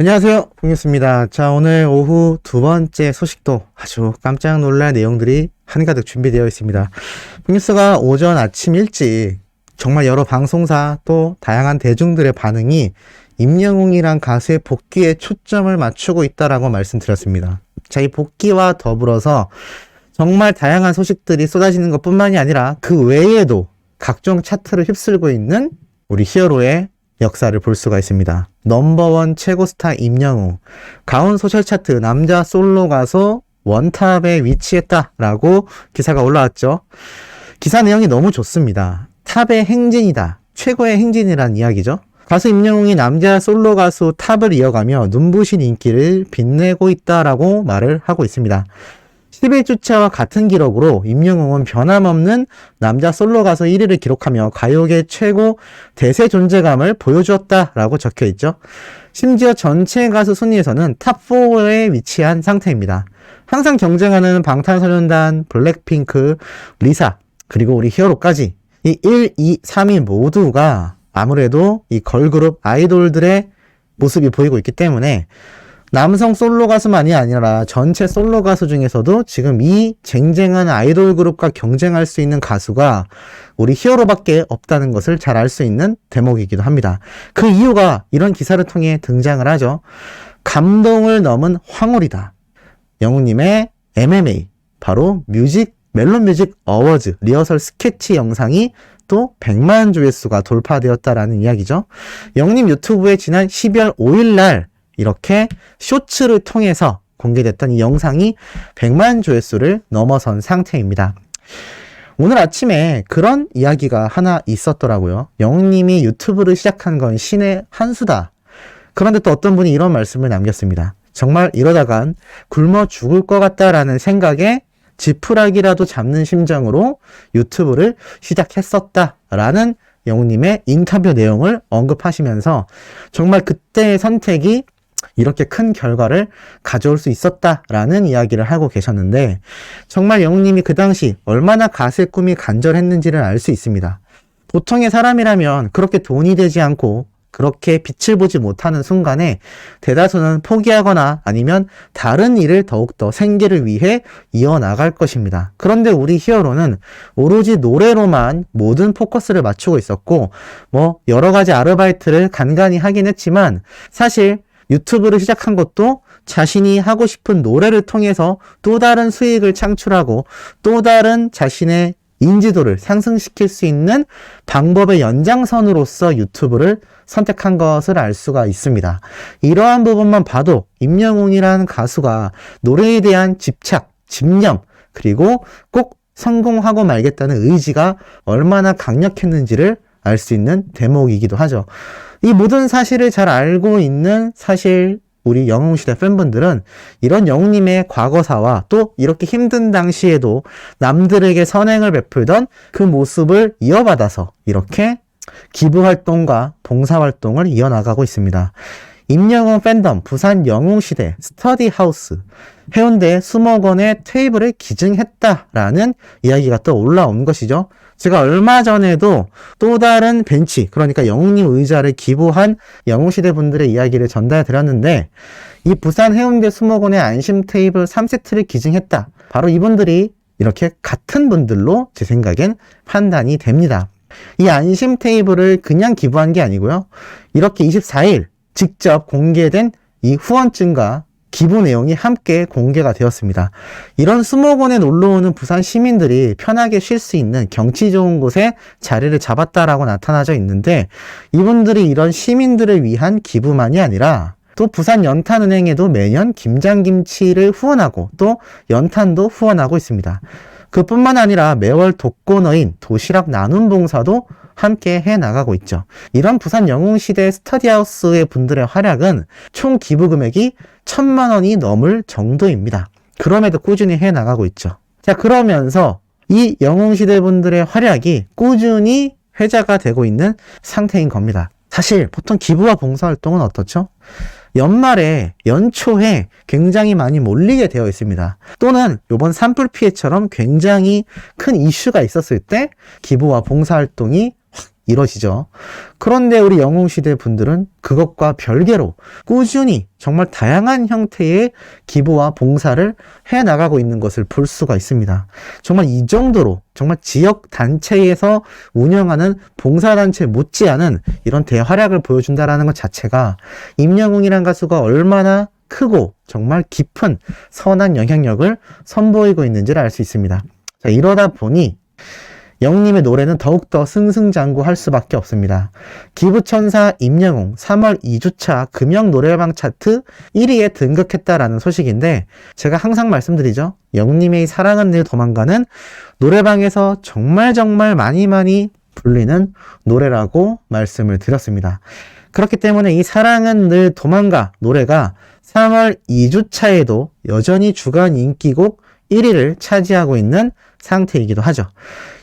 안녕하세요, 봉유스입니다. 자, 오늘 오후 두 번째 소식도 아주 깜짝 놀랄 내용들이 한가득 준비되어 있습니다. 봉유스가 오전 아침 일찍 정말 여러 방송사 또 다양한 대중들의 반응이 임영웅이란 가수의 복귀에 초점을 맞추고 있다라고 말씀드렸습니다. 자, 이 복귀와 더불어서 정말 다양한 소식들이 쏟아지는 것뿐만이 아니라 그 외에도 각종 차트를 휩쓸고 있는 우리 히어로의 역사를 볼 수가 있습니다. 넘버원 최고 스타 임영웅, 가온 소셜 차트 남자 솔로 가수 원탑에 위치했다라고 기사가 올라왔죠. 기사 내용이 너무 좋습니다. 탑의 행진이다, 최고의 행진이란 이야기죠. 가수 임영웅이 남자 솔로 가수 탑을 이어가며 눈부신 인기를 빛내고 있다라고 말을 하고 있습니다. 11주차와 같은 기록으로 임영웅은 변함없는 남자 솔로 가수 1위를 기록하며 가요계 최고 대세 존재감을 보여주었다라고 적혀있죠. 심지어 전체 가수 순위에서는 탑4에 위치한 상태입니다. 항상 경쟁하는 방탄소년단, 블랙핑크, 리사, 그리고 우리 히어로까지 이 1, 2, 3위 모두가 아무래도 이 걸그룹 아이돌들의 모습이 보이고 있기 때문에 남성 솔로 가수만이 아니라 전체 솔로 가수 중에서도 지금 이 쟁쟁한 아이돌 그룹과 경쟁할 수 있는 가수가 우리 히어로밖에 없다는 것을 잘 알 수 있는 대목이기도 합니다. 그 이유가 이런 기사를 통해 등장을 하죠. 감동을 넘은 황홀이다. 영웅님의 MMA, 바로 멜론 뮤직 어워즈 리허설 스케치 영상이 또 100만 조회수가 돌파되었다라는 이야기죠. 영웅님 유튜브에 지난 12월 5일 날 이렇게 쇼츠를 통해서 공개됐던 이 영상이 100만 조회수를 넘어선 상태입니다. 오늘 아침에 그런 이야기가 하나 있었더라고요. 영웅님이 유튜브를 시작한 건 신의 한 수다. 그런데 또 어떤 분이 이런 말씀을 남겼습니다. 정말 이러다간 굶어 죽을 것 같다라는 생각에 지푸라기라도 잡는 심정으로 유튜브를 시작했었다라는 영웅님의 인터뷰 내용을 언급하시면서 정말 그때의 선택이 이렇게 큰 결과를 가져올 수 있었다라는 이야기를 하고 계셨는데, 정말 영웅님이 그 당시 얼마나 가수의 꿈이 간절했는지를 알 수 있습니다. 보통의 사람이라면 그렇게 돈이 되지 않고 그렇게 빛을 보지 못하는 순간에 대다수는 포기하거나 아니면 다른 일을 더욱더 생계를 위해 이어나갈 것입니다. 그런데 우리 히어로는 오로지 노래로만 모든 포커스를 맞추고 있었고, 여러 가지 아르바이트를 간간히 하긴 했지만 사실 유튜브를 시작한 것도 자신이 하고 싶은 노래를 통해서 또 다른 수익을 창출하고 또 다른 자신의 인지도를 상승시킬 수 있는 방법의 연장선으로서 유튜브를 선택한 것을 알 수가 있습니다. 이러한 부분만 봐도 임영웅이라는 가수가 노래에 대한 집착, 집념, 그리고 꼭 성공하고 말겠다는 의지가 얼마나 강력했는지를 알 수 있는 대목이기도 하죠. 이 모든 사실을 잘 알고 있는 사실 우리 영웅시대 팬분들은 이런 영웅님의 과거사와 또 이렇게 힘든 당시에도 남들에게 선행을 베풀던 그 모습을 이어받아서 이렇게 기부활동과 봉사활동을 이어나가고 있습니다. 임영웅 팬덤, 부산 영웅시대, 스터디하우스, 해운대 수목원에 테이블을 기증했다라는 이야기가 또 올라온 것이죠. 제가 얼마 전에도 또 다른 벤치, 그러니까 영웅님 의자를 기부한 영웅시대 분들의 이야기를 전달해 드렸는데, 이 부산 해운대 수목원에 안심 테이블 3세트를 기증했다. 바로 이분들이 이렇게 같은 분들로 제 생각엔 판단이 됩니다. 이 안심 테이블을 그냥 기부한 게 아니고요. 이렇게 24일 직접 공개된 이 후원증과 기부 내용이 함께 공개가 되었습니다. 이런 수목원에 놀러오는 부산 시민들이 편하게 쉴 수 있는 경치 좋은 곳에 자리를 잡았다라고 나타나져 있는데, 이분들이 이런 시민들을 위한 기부만이 아니라 또 부산 연탄은행에도 매년 김장김치를 후원하고 또 연탄도 후원하고 있습니다. 그뿐만 아니라 매월 독거노인, 도시락 나눔 봉사도 함께 해나가고 있죠. 이런 부산 영웅시대 스터디하우스의 분들의 활약은 총 기부 금액이 1,000만 원이 넘을 정도입니다. 그럼에도 꾸준히 해나가고 있죠. 자, 그러면서 이 영웅시대 분들의 활약이 꾸준히 회자가 되고 있는 상태인 겁니다. 사실 보통 기부와 봉사활동은 어떻죠? 연말에, 연초에 굉장히 많이 몰리게 되어 있습니다. 또는 이번 산불 피해처럼 굉장히 큰 이슈가 있었을 때 기부와 봉사활동이 확 이뤄지죠. 그런데 우리 영웅시대 분들은 그것과 별개로 꾸준히 정말 다양한 형태의 기부와 봉사를 해나가고 있는 것을 볼 수가 있습니다. 정말 이 정도로 정말 지역 단체에서 운영하는 봉사단체 못지않은 이런 대활약을 보여준다라는 것 자체가 임영웅이란 가수가 얼마나 크고 정말 깊은 선한 영향력을 선보이고 있는지를 알 수 있습니다. 자, 이러다 보니 영웅님의 노래는 더욱더 승승장구할 수밖에 없습니다. 기부천사 임영웅 3월 2주차 금영 노래방 차트 1위에 등극했다라는 소식인데, 제가 항상 말씀드리죠. 영웅님의 사랑은 늘 도망가는 노래방에서 정말 많이 불리는 노래라고 말씀을 드렸습니다. 그렇기 때문에 이 사랑은 늘 도망가 노래가 3월 2주차에도 여전히 주간 인기곡 1위를 차지하고 있는 상태이기도 하죠.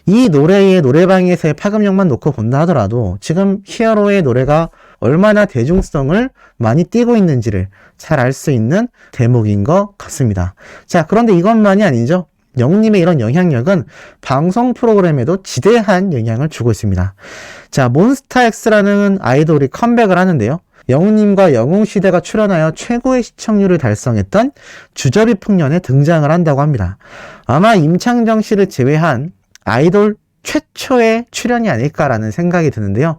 이 노래의 노래방에서의 파급력만 놓고 본다 하더라도 지금 히어로의 노래가 얼마나 대중성을 많이 띠고 있는지를 잘 알 수 있는 대목인 것 같습니다. 자, 그런데 이것만이 아니죠. 영웅님의 이런 영향력은 방송 프로그램에도 지대한 영향을 주고 있습니다. 자, 몬스타엑스라는 아이돌이 컴백을 하는데요. 영웅님과 영웅시대가 출연하여 최고의 시청률을 달성했던 주저비 풍년에 등장을 한다고 합니다. 아마 임창정 씨를 제외한 아이돌 최초의 출연이 아닐까라는 생각이 드는데요.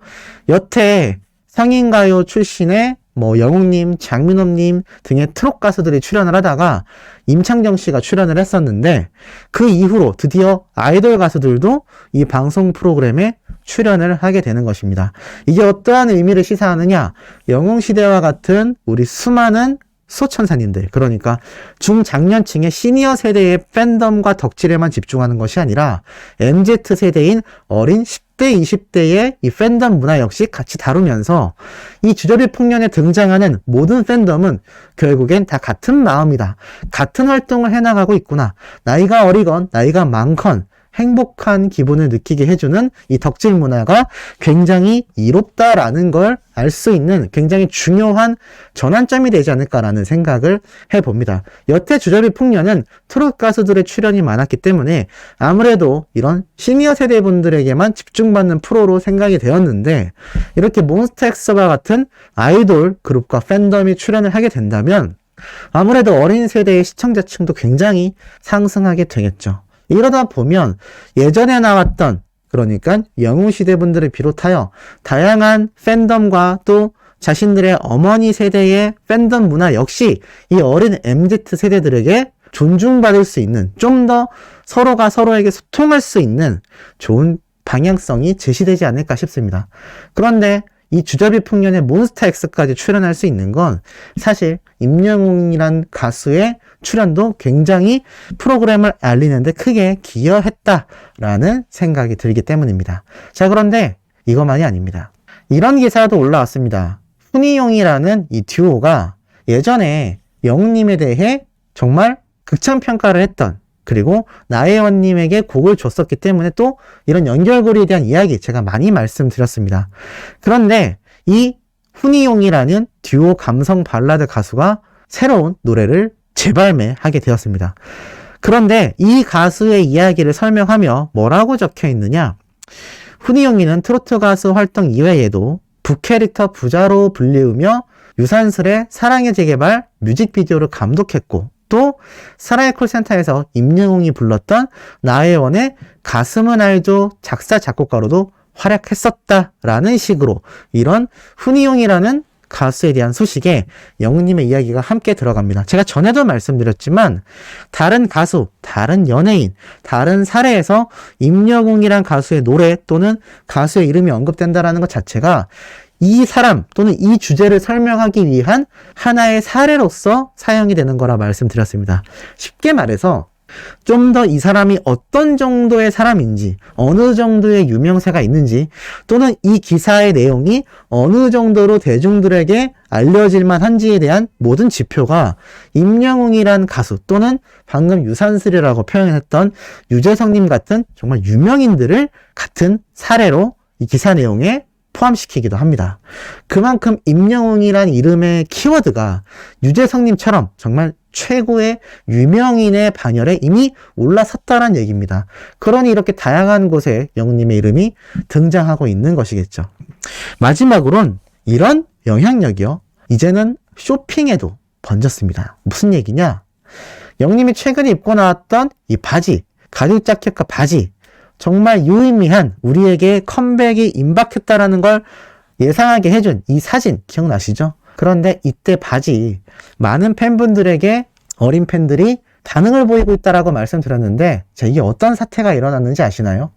여태 성인가요 출신의 영웅님, 장민호님 등의 트롯 가수들이 출연을 하다가 임창정 씨가 출연을 했었는데, 그 이후로 드디어 아이돌 가수들도 이 방송 프로그램에 출연을 하게 되는 것입니다. 이게 어떠한 의미를 시사하느냐? 영웅시대와 같은 우리 수많은 수호천사님들, 그러니까 중장년층의 시니어 세대의 팬덤과 덕질에만 집중하는 것이 아니라 MZ세대인 어린 10대, 20대의 이 팬덤 문화 역시 같이 다루면서 이 주저비 풍년에 등장하는 모든 팬덤은 결국엔 다 같은 마음이다. 같은 활동을 해나가고 있구나. 나이가 어리건 나이가 많건 행복한 기분을 느끼게 해주는 이 덕질 문화가 굉장히 이롭다라는 걸 알 수 있는 굉장히 중요한 전환점이 되지 않을까라는 생각을 해봅니다. 여태 주저비 풍년은 트롯 가수들의 출연이 많았기 때문에 아무래도 이런 시니어 세대 분들에게만 집중받는 프로로 생각이 되었는데, 이렇게 몬스타엑스와 같은 아이돌 그룹과 팬덤이 출연을 하게 된다면 아무래도 어린 세대의 시청자층도 굉장히 상승하게 되겠죠. 이러다 보면 예전에 나왔던, 그러니까 영웅시대 분들을 비롯하여 다양한 팬덤과 또 자신들의 어머니 세대의 팬덤 문화 역시 이 어린 MZ세대들에게 존중받을 수 있는, 좀 더 서로가 서로에게 소통할 수 있는 좋은 방향성이 제시되지 않을까 싶습니다. 그런데 이 주저비 풍년의 몬스타엑스까지 출연할 수 있는 건 사실 임영웅이란 가수의 출연도 굉장히 프로그램을 알리는데 크게 기여했다라는 생각이 들기 때문입니다. 자, 그런데 이것만이 아닙니다. 이런 기사도 올라왔습니다. 훈이용이라는 이 듀오가 예전에 영웅님에 대해 정말 극찬평가를 했던, 그리고 나혜원님에게 곡을 줬었기 때문에 또 이런 연결고리에 대한 이야기 제가 많이 말씀드렸습니다. 그런데 이 훈이용이라는 듀오 감성 발라드 가수가 새로운 노래를 재발매하게 되었습니다. 그런데 이 가수의 이야기를 설명하며 뭐라고 적혀 있느냐? 훈이용이는 트로트 가수 활동 이외에도 부캐릭터 부자로 불리우며 유산슬의 사랑의 재개발 뮤직비디오를 감독했고, 또 사랑의 콜센터에서 임영웅이 불렀던 나혜원의 가슴은 알죠 작사 작곡가로도 활약했었다라는 식으로 이런 훈이용이라는 가수에 대한 소식에 영웅님의 이야기가 함께 들어갑니다. 제가 전에도 말씀드렸지만 다른 가수, 다른 연예인, 다른 사례에서 임영웅이란 가수의 노래 또는 가수의 이름이 언급된다라는 것 자체가 이 사람 또는 이 주제를 설명하기 위한 하나의 사례로서 사용이 되는 거라 말씀드렸습니다. 쉽게 말해서 좀 더 이 사람이 어떤 정도의 사람인지, 어느 정도의 유명세가 있는지, 또는 이 기사의 내용이 어느 정도로 대중들에게 알려질만 한지에 대한 모든 지표가 임영웅이란 가수 또는 방금 유산슬이라고 표현했던 유재석님 같은 정말 유명인들을 같은 사례로 이 기사 내용에 포함시키기도 합니다. 그만큼 임영웅이란 이름의 키워드가 유재석님처럼 정말 최고의 유명인의 반열에 이미 올라섰다는 얘기입니다. 그러니 이렇게 다양한 곳에 영웅님의 이름이 등장하고 있는 것이겠죠. 마지막으론 이런 영향력이요, 이제는 쇼핑에도 번졌습니다. 무슨 얘기냐? 영웅님이 최근에 입고 나왔던 이 바지, 가죽 자켓과 바지, 정말 유의미한 우리에게 컴백이 임박했다라는 걸 예상하게 해준 이 사진 기억나시죠? 그런데 이때 바지, 많은 팬분들에게 어린 팬들이 반응을 보이고 있다라고 말씀드렸는데, 자, 이게 어떤 사태가 일어났는지 아시나요?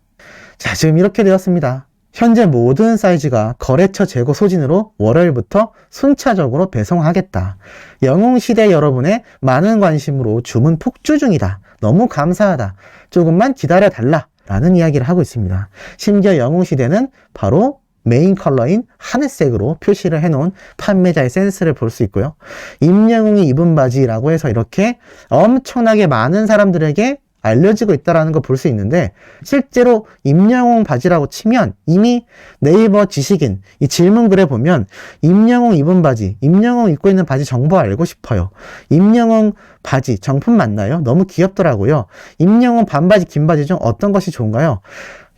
자, 지금 이렇게 되었습니다. 현재 모든 사이즈가 거래처 재고 소진으로 월요일부터 순차적으로 배송하겠다. 영웅시대 여러분의 많은 관심으로 주문 폭주 중이다. 너무 감사하다. 조금만 기다려달라. 라는 이야기를 하고 있습니다. 심지어 영웅시대는 바로 메인 컬러인 하늘색으로 표시를 해놓은 판매자의 센스를 볼 수 있고요. 임영웅이 입은 바지라고 해서 이렇게 엄청나게 많은 사람들에게 알려지고 있다는 걸 볼 수 있는데, 실제로 임영웅 바지라고 치면 이미 네이버 지식인 이 질문글에 보면 임영웅 입은 바지, 임영웅 입고 있는 바지 정보 알고 싶어요. 임영웅 바지 정품 맞나요? 너무 귀엽더라고요. 임영웅 반바지 긴바지 중 어떤 것이 좋은가요?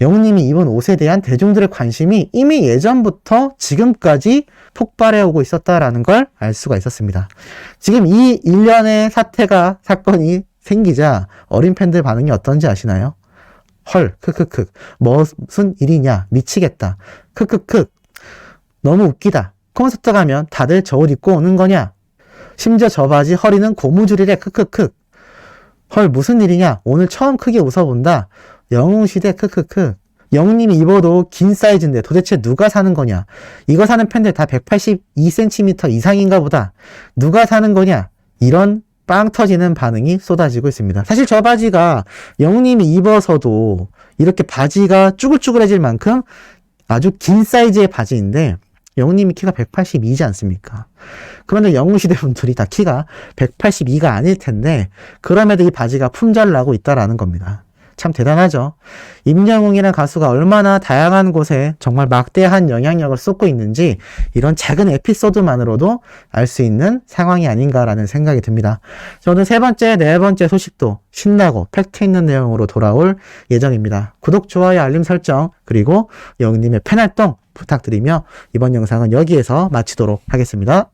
영웅님이 입은 옷에 대한 대중들의 관심이 이미 예전부터 지금까지 폭발해 오고 있었다라는 걸 알 수가 있었습니다. 지금 이 일련의 사건이 생기자 어린 팬들 반응이 어떤지 아시나요? 헐, 크크크, 무슨 일이냐, 미치겠다, 크크크, 너무 웃기다, 콘서트 가면 다들 저 옷 입고 오는 거냐, 심지어 저 바지 허리는 고무줄이래, 크크크, 헐, 무슨 일이냐, 오늘 처음 크게 웃어본다, 영웅시대, 크크크, 영웅님이 입어도 긴 사이즈인데 도대체 누가 사는 거냐, 이거 사는 팬들 다 182cm 이상인가 보다, 누가 사는 거냐, 이런 빵 터지는 반응이 쏟아지고 있습니다. 사실 저 바지가 영웅님이 입어서도 이렇게 바지가 쭈글쭈글해질 만큼 아주 긴 사이즈의 바지인데, 영웅님이 키가 182이지 않습니까? 그런데 영웅시대 분들이 다 키가 182가 아닐 텐데 그럼에도 이 바지가 품절나고 있다라는 겁니다. 참 대단하죠. 임영웅이라는 가수가 얼마나 다양한 곳에 정말 막대한 영향력을 쏟고 있는지 이런 작은 에피소드만으로도 알 수 있는 상황이 아닌가라는 생각이 듭니다. 저는 세 번째, 네 번째 소식도 신나고 팩트 있는 내용으로 돌아올 예정입니다. 구독, 좋아요, 알림 설정, 그리고 영웅님의 팬활동 부탁드리며 이번 영상은 여기에서 마치도록 하겠습니다.